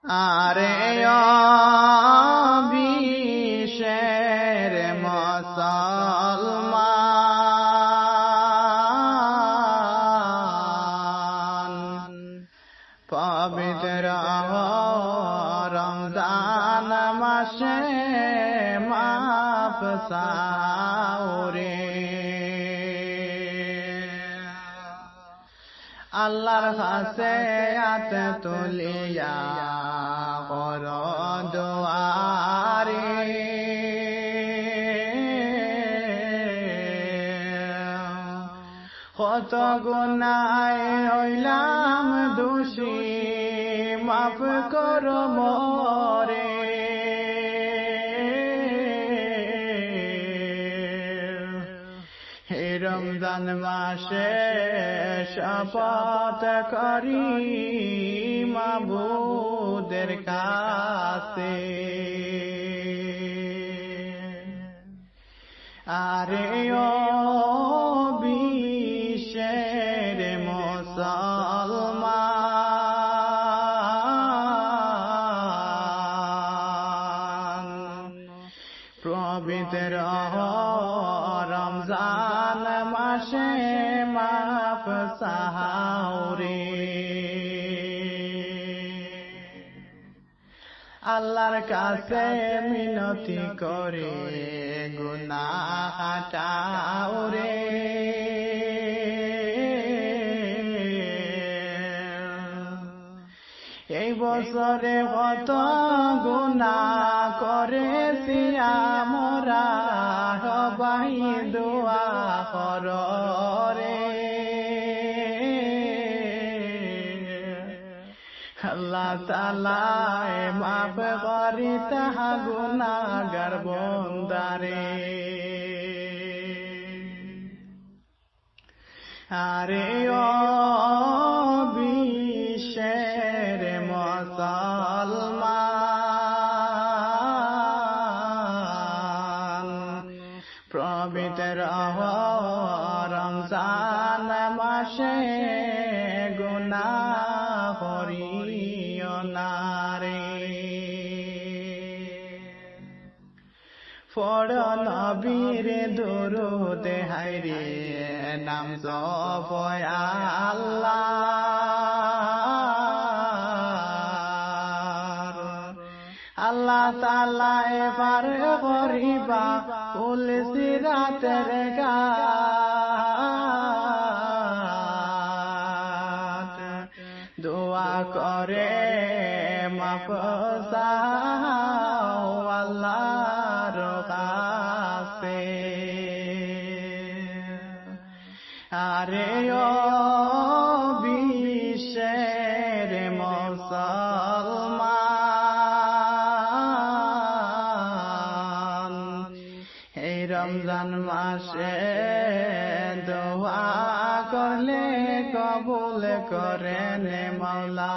আরে বিশ্বের মুসলমান পবিত্র রমজান মাসে মাফ সাউরে আল্লাহর কাছে হাত তুলিয়া কর দুআরে কত গুনাহে হইলাম দোষী মাফ কর মোরে হে রমজান মাসে শপথ করি মাবুদের কাছে আরে ও বিশ্বের মুসলমান পবিত্র রমজান মাসে মাফ সাউরে আল্লাহর কাছে মিনতি করে গুনাহ হাটাওরে এই বছরে কত গুনাহ করেছি আমরা সবাই দোয়া কররে আল্লাহ তাআলা মাফ করি তাহা গুনাহগার বান্দারে আরে ও বিশ্বের মুসলমান পবিত্র রমজান মাসে গুনাহ করিও না রে পড় নবীর দুরূদ হায়রে নাম জপ আল্লাহ তাআলা এবার করিবা ফুল সিরাতের ঘাট দোয়া করে মাফ চাও আল্লাহর কাছে আরে ও বিশ্বের মুসলমান এই রমজান মাসে দোয়া করলে কবুল করেন মাওলা।